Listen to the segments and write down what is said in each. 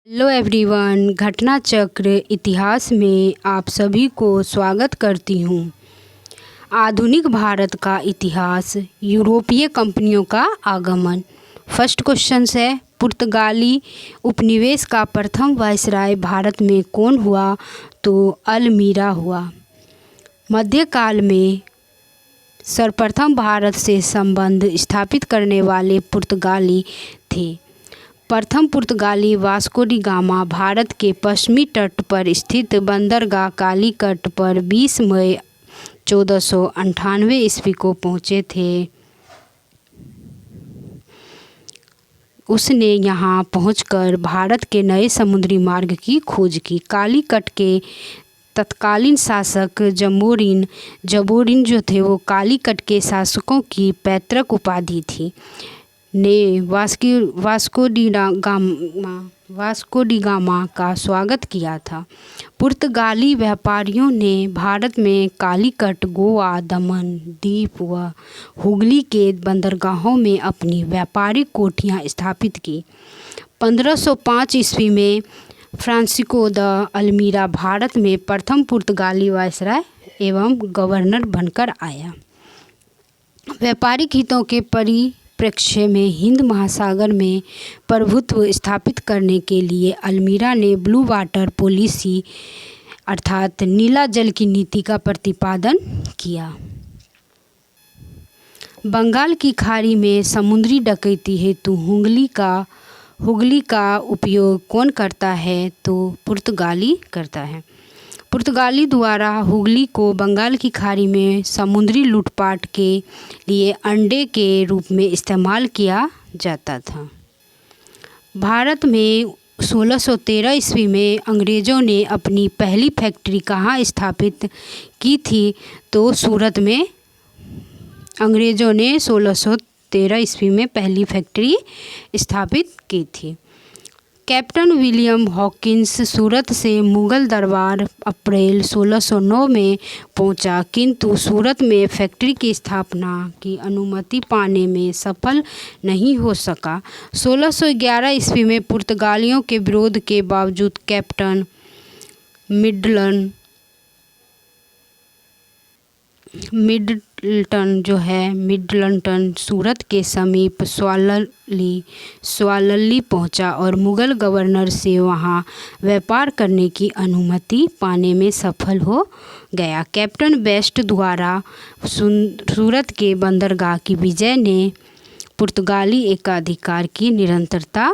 Hello everyone, घटना चक्र इतिहास में आप सभी को स्वागत करती हूँ। आधुनिक भारत का इतिहास, यूरोपीय कंपनियों का आगमन। फर्स्ट क्वेश्चन है, पुर्तगाली उपनिवेश का प्रथम वायसराय भारत में कौन हुआ? तो अलमीरा हुआ। मध्यकाल में सर्वप्रथम भारत से संबंध स्थापित करने वाले पुर्तगाली थे। प्रथम पुर्तगाली वास्को डी गामा भारत के पश्चिमी तट पर स्थित बंदरगाह कालीकट पर 20 मई 1498 ईस्वी को पहुँचे थे। उसने यहाँ पहुंचकर भारत के नए समुद्री मार्ग की खोज की। कालीकट के तत्कालीन शासक जबोरिन जो थे, वो कालीकट के शासकों की पैतृक उपाधि थी, ने वास्को डी गामा का स्वागत किया था। पुर्तगाली व्यापारियों ने भारत में कालीकट, गोवा, दमन द्वीप व हुगली के बंदरगाहों में अपनी व्यापारिक कोठियाँ स्थापित की। 1505 ईस्वी में फ्रांसिस्को द अलमीरा भारत में प्रथम पुर्तगाली वायसराय एवं गवर्नर बनकर आया। व्यापारिक हितों के परिप्रेक्ष्य में हिंद महासागर में प्रभुत्व स्थापित करने के लिए अलमीरा ने ब्लू वाटर पॉलिसी अर्थात नीला जल की नीति का प्रतिपादन किया। बंगाल की खाड़ी में समुद्री डकैती हेतु हुगली का उपयोग कौन करता है? तो पुर्तगाली करता है। पुर्तगाली द्वारा हुगली को बंगाल की खाड़ी में समुद्री लूटपाट के लिए अड्डे के रूप में इस्तेमाल किया जाता था। भारत में 1613 ईस्वी में अंग्रेज़ों ने अपनी पहली फैक्ट्री कहाँ स्थापित की थी? तो सूरत में अंग्रेज़ों ने 1613 ईस्वी में पहली फैक्ट्री स्थापित की थी। कैप्टन विलियम हॉकिंस सूरत से मुगल दरबार अप्रैल 1609 में पहुंचा, किंतु सूरत में फैक्ट्री की स्थापना की अनुमति पाने में सफल नहीं हो सका। 1611 ईस्वी में पुर्तगालियों के विरोध के बावजूद कैप्टन मिडलटन सूरत के समीप स्वालल्ली पहुंचा और मुगल गवर्नर से वहां व्यापार करने की अनुमति पाने में सफल हो गया। कैप्टन बेस्ट द्वारा सूरत के बंदरगाह की विजय ने पुर्तगाली एकाधिकार की निरंतरता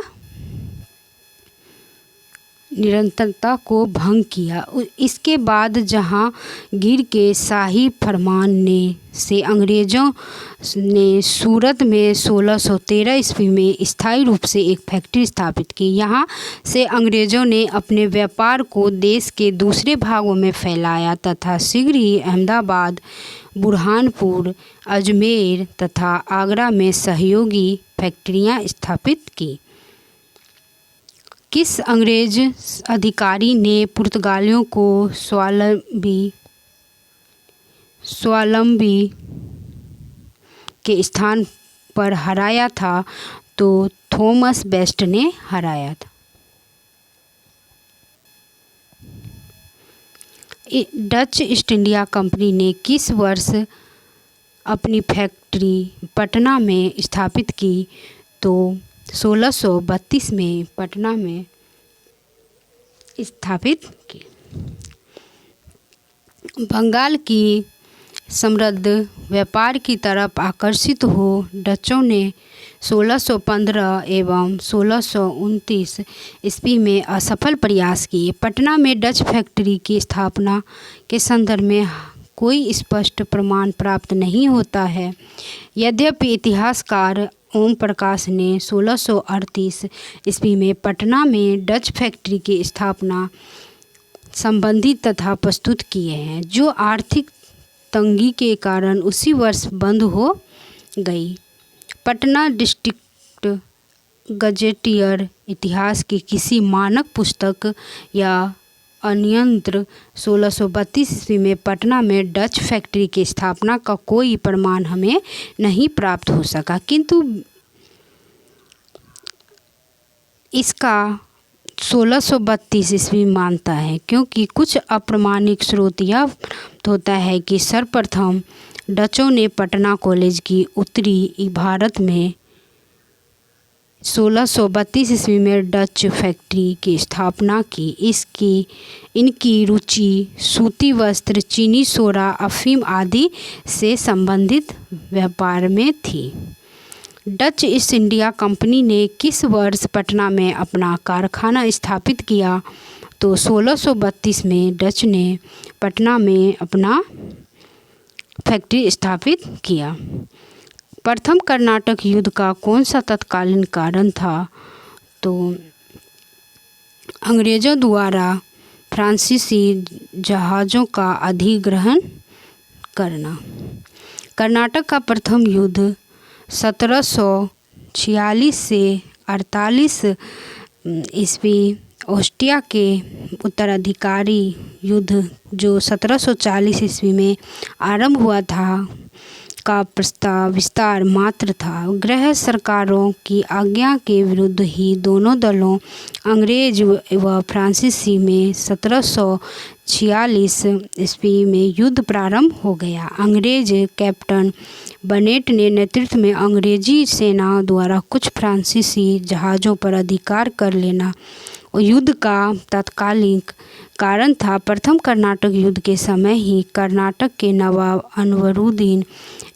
को भंग किया। इसके बाद जहांगीर के शाही फरमान से अंग्रेज़ों ने सूरत में 1613 ईस्वी में स्थायी रूप से एक फैक्ट्री स्थापित की। यहाँ से अंग्रेज़ों ने अपने व्यापार को देश के दूसरे भागों में फैलाया तथा शीघ्र ही अहमदाबाद, बुरहानपुर, अजमेर तथा आगरा में सहयोगी फैक्ट्रियाँ स्थापित की। किस अंग्रेज अधिकारी ने पुर्तगालियों को स्वावलंबी के स्थान पर हराया था? तो थॉमस बेस्ट ने हराया था। डच ईस्ट इंडिया कंपनी ने किस वर्ष अपनी फैक्ट्री पटना में स्थापित की? तो 1632 में पटना में स्थापित की। बंगाल की समृद्ध व्यापार की तरफ आकर्षित हो डचों ने 1615 एवं 1629 ईस्वी में असफल प्रयास किए। पटना में डच फैक्ट्री की स्थापना के संदर्भ में कोई स्पष्ट प्रमाण प्राप्त नहीं होता है। यद्यपि इतिहासकार ओम प्रकाश ने 1638 ईस्वी में पटना में डच फैक्ट्री की स्थापना संबंधित तथा प्रस्तुत किए हैं, जो आर्थिक तंगी के कारण उसी वर्ष बंद हो गई। पटना डिस्ट्रिक्ट गजेटियर इतिहास की किसी मानक पुस्तक या अन्यत्र 1632 ईस्वी में पटना में डच फैक्ट्री की स्थापना का कोई प्रमाण हमें नहीं प्राप्त हो सका, किंतु इसका 1632 ईस्वी मानता है, क्योंकि कुछ अप्रमाणिक स्रोत यह होता है कि सर्वप्रथम डचों ने पटना कॉलेज की उत्तरी भारत में 1632 ईस्वी में डच फैक्ट्री की स्थापना की। इनकी रुचि सूती वस्त्र, चीनी सोरा, अफीम आदि से संबंधित व्यापार में थी। डच ईस्ट इंडिया कंपनी ने किस वर्ष पटना में अपना कारखाना स्थापित किया? तो 1632 में डच ने पटना में अपना फैक्ट्री स्थापित किया। प्रथम कर्नाटक युद्ध का कौन सा तत्कालीन कारण था? तो अंग्रेज़ों द्वारा फ्रांसीसी जहाज़ों का अधिग्रहण करना। कर्नाटक का प्रथम युद्ध 1746 से 48 ईस्वी ऑस्ट्रिया के उत्तराधिकारी युद्ध जो 1740 ईस्वी में आरंभ हुआ था का प्रस्ताव विस्तार मात्र था। गृह सरकारों की आज्ञा के विरुद्ध ही दोनों दलों अंग्रेज व फ्रांसीसी में 1746 ईस्वी में युद्ध प्रारंभ हो गया। अंग्रेज कैप्टन बनेट ने नेतृत्व में अंग्रेजी सेना द्वारा कुछ फ्रांसीसी जहाज़ों पर अधिकार कर लेना युद्ध का तत्कालीन कारण था। प्रथम कर्नाटक युद्ध के समय ही कर्नाटक के नवाब अनवरुद्दीन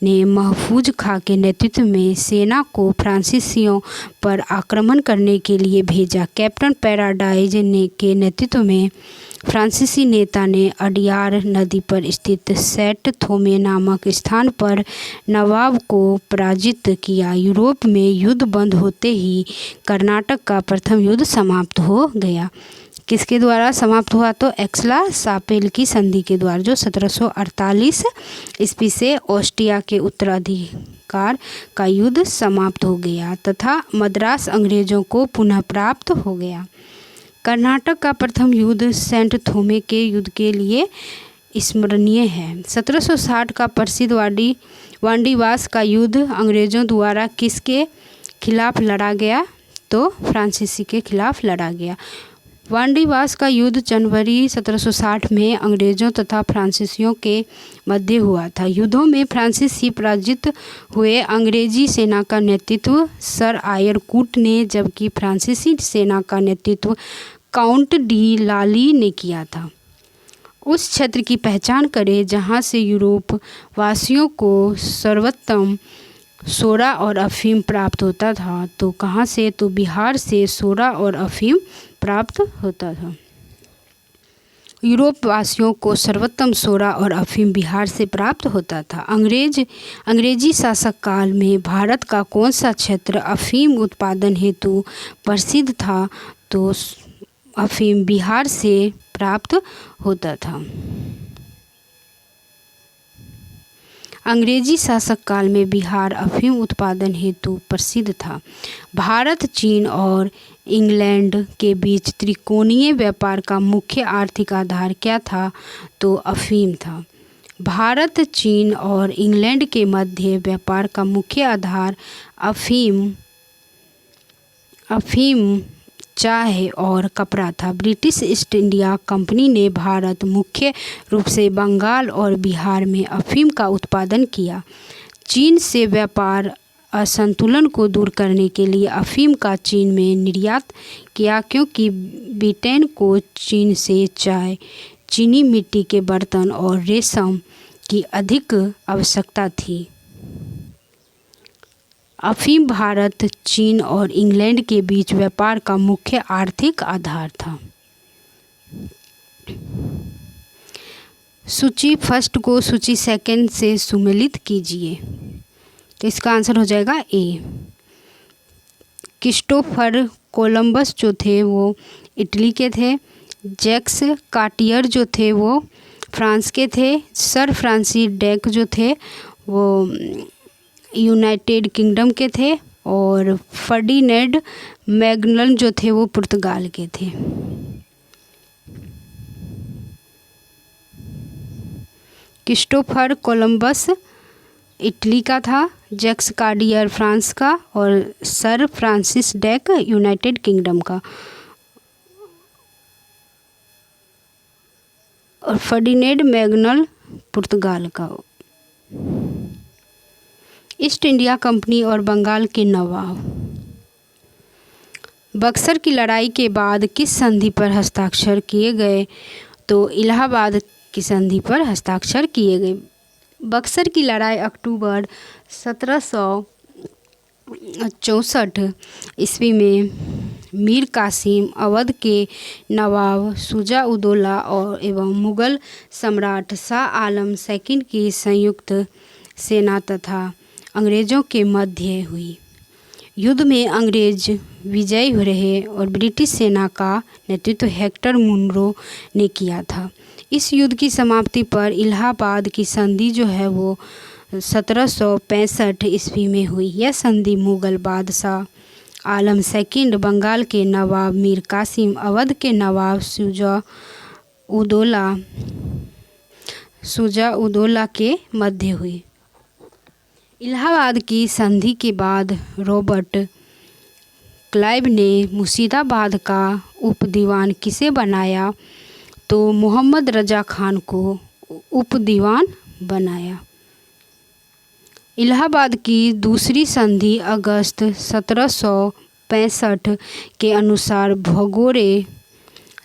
ने महफूज खां के नेतृत्व में सेना को फ्रांसीसियों पर आक्रमण करने के लिए भेजा। कैप्टन पैराडाइज के नेतृत्व में फ्रांसीसी नेता ने अडियार नदी पर स्थित सेंट थोमे नामक स्थान पर नवाब को पराजित किया। यूरोप में युद्ध बंद होते ही कर्नाटक का प्रथम युद्ध समाप्त हो गया। किसके द्वारा समाप्त हुआ? तो एक्सला-शापेल की संधि के द्वारा, जो 1748 ईस्वी से ऑस्ट्रिया के उत्तराधिकार का युद्ध समाप्त हो गया तथा मद्रास अंग्रेजों को पुनः प्राप्त हो गया। कर्नाटक का प्रथम युद्ध सेंट थोमे के युद्ध के लिए स्मरणीय है। 1760 का प्रसिद्ध वांडीवास का युद्ध अंग्रेजों द्वारा किसके खिलाफ लड़ा गया? तो फ्रांसीसी के खिलाफ लड़ा गया। वांडीवास का युद्ध जनवरी 1760 में अंग्रेजों तथा फ्रांसीसियों के मध्य हुआ था। युद्धों में फ्रांसीसी पराजित हुए। अंग्रेजी सेना का नेतृत्व सर आयर कूट ने, जबकि फ्रांसीसी सेना का नेतृत्व काउंट डी लाली ने किया था। उस क्षेत्र की पहचान करें जहां से यूरोप वासियों को सर्वोत्तम सोरा और अफीम प्राप्त होता था। तो कहाँ से? तो बिहार से सोरा और अफीम प्राप्त होता था। यूरोप वासियों को सर्वोत्तम सोरा और अफीम बिहार से प्राप्त होता था। अंग्रेजी शासक काल में भारत का कौन सा क्षेत्र अफीम उत्पादन हेतु प्रसिद्ध था? तो अफीम बिहार से प्राप्त होता था। अंग्रेजी शासक काल में बिहार अफीम उत्पादन हेतु प्रसिद्ध था। भारत, चीन और इंग्लैंड के बीच त्रिकोणीय व्यापार का मुख्य आर्थिक आधार क्या था? तो अफीम था। भारत, चीन और इंग्लैंड के मध्य व्यापार का मुख्य आधार अफीम, चाय और कपड़ा था। ब्रिटिश ईस्ट इंडिया कंपनी ने भारत, मुख्य रूप से बंगाल और बिहार में अफीम का उत्पादन किया। चीन से व्यापार असंतुलन को दूर करने के लिए अफीम का चीन में निर्यात किया, क्योंकि ब्रिटेन को चीन से चाय, चीनी मिट्टी के बर्तन और रेशम की अधिक आवश्यकता थी। अफीम भारत, चीन और इंग्लैंड के बीच व्यापार का मुख्य आर्थिक आधार था। सूची फर्स्ट को सूची सेकंड से सुमेलित कीजिए। तो इसका आंसर हो जाएगा ए। क्रिस्टोफर कोलंबस जो थे वो इटली के थे। जैक्स कार्टियर जो थे वो फ्रांस के थे। सर फ्रांसिस ड्रेक जो थे वो यूनाइटेड किंगडम के थे। और फर्डिनेंड मैगलन जो थे वो पुर्तगाल के थे। क्रिस्टोफर कोलंबस इटली का था, जैक्स कार्टियर फ्रांस का और sir Francis Drake United kingdom का। और फर्डिनेंड मैगनल पुर्तगाल का। ईस्ट इंडिया कंपनी और बंगाल के नवाब। बक्सर की लड़ाई के बाद किस संधि पर हस्ताक्षर किए गए? तो इलाहाबाद की संधि पर हस्ताक्षर किए गए। बक्सर की लड़ाई अक्टूबर 1764 ईस्वी में मीर कासिम, अवध के नवाब शुजा उदौला और एवं मुग़ल सम्राट शाह आलम सेकंड की संयुक्त सेना तथा अंग्रेज़ों के मध्य हुई। युद्ध में अंग्रेज विजयी रहे और ब्रिटिश सेना का नेतृत्व हेक्टर मुनरो ने किया था। इस युद्ध की समाप्ति पर इलाहाबाद की संधि जो है वो 1765 ईस्वी में हुई। यह संधि मुग़ल बादशाह आलम सेकंड, बंगाल के नवाब मीर कासिम, अवध के नवाब शुजा उदौला के मध्य हुई। इलाहाबाद की संधि के बाद रॉबर्ट क्लाइव ने मुर्शिदाबाद का उपदीवान किसे बनाया? तो मोहम्मद रजा खान को उपदीवान बनाया। इलाहाबाद की दूसरी संधि अगस्त 1765 के अनुसार भगोड़े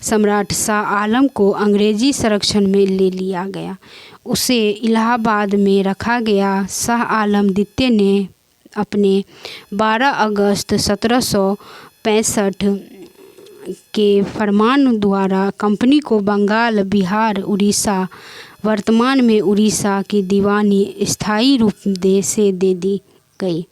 सम्राट शाह आलम को अंग्रेजी संरक्षण में ले लिया गया। उसे इलाहाबाद में रखा गया। शाह आलम द्वितीय ने अपने 12 अगस्त 1765 के फरमान द्वारा कंपनी को बंगाल, बिहार, उड़ीसा, वर्तमान में उड़ीसा की दीवानी स्थायी रूप से दे दी गई,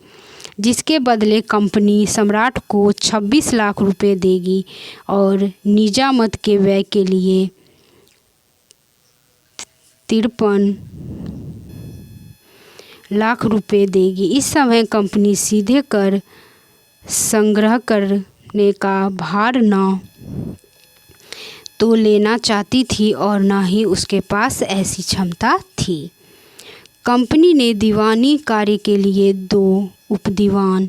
जिसके बदले कंपनी सम्राट को 26 लाख रुपए देगी और निजामत के व्यय के लिए 53 लाख रुपए देगी। इस समय कंपनी सीधे कर संग्रह करने का भार न तो लेना चाहती थी और न ही उसके पास ऐसी क्षमता थी। कंपनी ने दीवानी कार्य के लिए 2 उपदीवान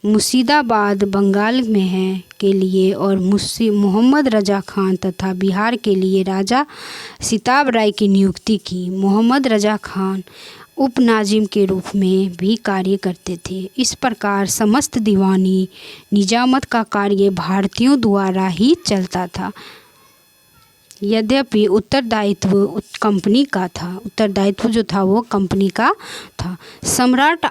मुर्शिदाबाद बंगाल में है के लिए और मोहम्मद रजा खान तथा बिहार के लिए राजा सिताब राय की नियुक्ति की। मोहम्मद रजा खान उपनाजिम के रूप में भी कार्य करते थे। इस प्रकार समस्त दीवानी निजामत का कार्य भारतीयों द्वारा ही चलता था। यद्यपि उत्तरदायित्व कंपनी का था, उत्तरदायित्व जो था वो कंपनी का था। सम्राट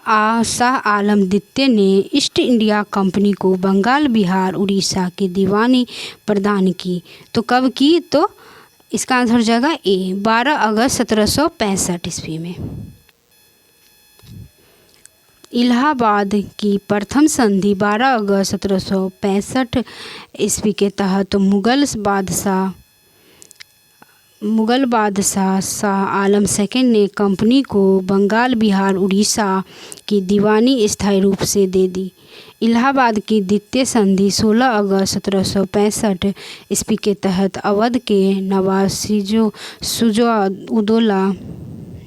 शाह आलम द्वितीय ने ईस्ट इंडिया कंपनी को बंगाल, बिहार, उड़ीसा की दीवानी प्रदान की। तो कब की? तो इसका आंसर हो जाएगा ए, 12 अगस्त 1765 ईस्वी में। इलाहाबाद की प्रथम संधि 12 अगस्त 1765 ईस्वी के तहत मुग़ल बादशाह शाह आलम सेकंड ने कंपनी को बंगाल, बिहार, उड़ीसा की दीवानी स्थायी रूप से दे दी। इलाहाबाद की द्वितीय संधि 16 अगस्त 1765 ईस्वी के तहत अवध के नवाब शुजा उदौला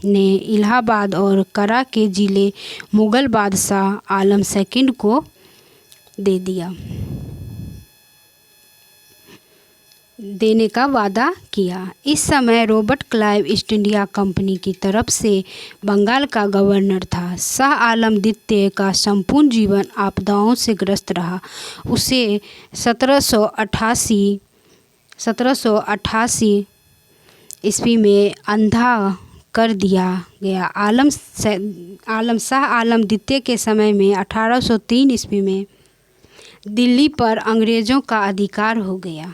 ने इलाहाबाद और करा के जिले मुग़ल बादशाह आलम सेकंड को देने का वादा किया। इस समय Robert Clive east India company की तरफ से बंगाल का गवर्नर था। शाह आलम द्वितीय का संपूर्ण जीवन आपदाओं से ग्रस्त रहा। उसे 1788 ईस्वी में अंधा कर दिया गया। शाह आलम द्वितीय के समय में 1803 ईस्वी में दिल्ली पर अंग्रेज़ों का अधिकार हो गया।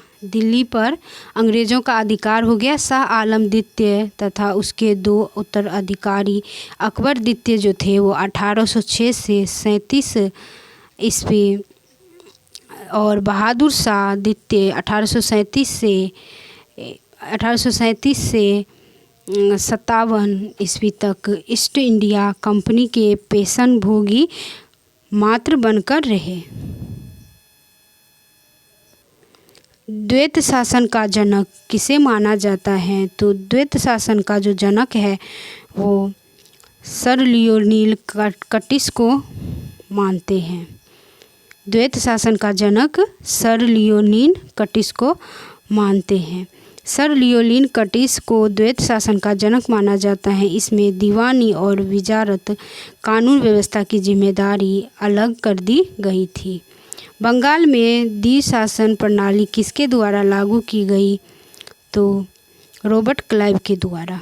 शाह आलम द्वितीय तथा उसके 2 उत्तराधिकारी अकबर द्वितीय जो थे वो 1806 से 37 ईस्वी और बहादुर शाह द्वितीय 1837 से 57 ईस्वी तक ईस्ट इंडिया कंपनी के पेशन भोगी मात्र बनकर रहे। द्वैत शासन का जनक किसे माना जाता है? तो द्वैत शासन का जो जनक है वो सर लियोनील कर्टिस को मानते हैं। द्वैत शासन का जनक सर लियोनील कर्टिस को मानते हैं। सर लियोलिन कर्टिस को द्वैत शासन का जनक माना जाता है। इसमें दीवानी और विजारत कानून व्यवस्था की जिम्मेदारी अलग कर दी गई थी। बंगाल में द्विशासन प्रणाली किसके द्वारा लागू की गई? तो रॉबर्ट क्लाइव के द्वारा।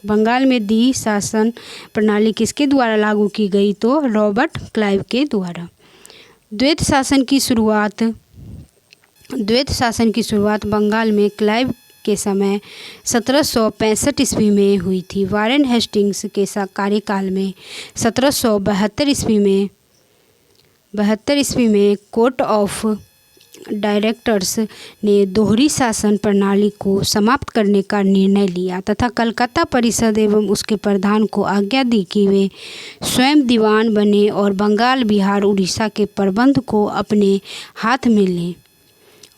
बंगाल में द्विशासन प्रणाली किसके द्वारा लागू की गई? तो रॉबर्ट क्लाइव के द्वारा। द्वैत शासन की शुरुआत बंगाल में क्लाइव के समय 1765 ईस्वी में हुई थी। वारेन हेस्टिंग्स के कार्यकाल में 1772 ईस्वी में कोर्ट ऑफ डायरेक्टर्स ने दोहरी शासन प्रणाली को समाप्त करने का निर्णय लिया तथा कलकत्ता परिषद एवं उसके प्रधान को आज्ञा दी कि वे स्वयं दीवान बने और बंगाल, बिहार, उड़ीसा के प्रबंध को अपने हाथ में लें।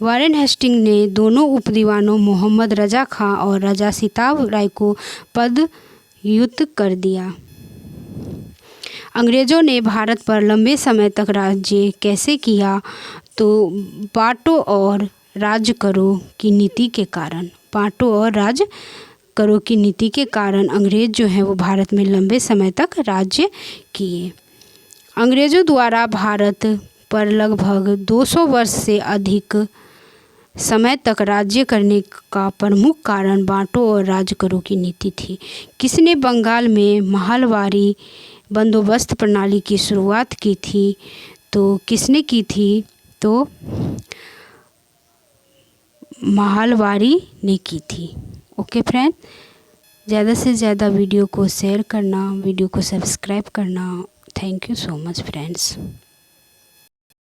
वारेन हेस्टिंग ने दोनों उपदीवानों मोहम्मद रजा खां और राजा सिताब राय को पदच्युत कर दिया। अंग्रेज़ों ने भारत पर लंबे समय तक राज्य कैसे किया? तो बांटो और राज करो की नीति के कारण। बांटो और राज करो की नीति के कारण अंग्रेज़ जो हैं वो भारत में लंबे समय तक राज्य किए। अंग्रेज़ों द्वारा भारत पर लगभग 200 वर्ष से अधिक समय तक राज्य करने का प्रमुख कारण बांटो और राज करो की नीति थी। किसने बंगाल में महलवारी बंदोबस्त प्रणाली की शुरुआत की थी? तो किसने की थी? तो महलवारी ने की थी। ओके फ्रेंड, ज़्यादा से ज़्यादा वीडियो को शेयर करना, वीडियो को सब्सक्राइब करना। Thank you so much friends.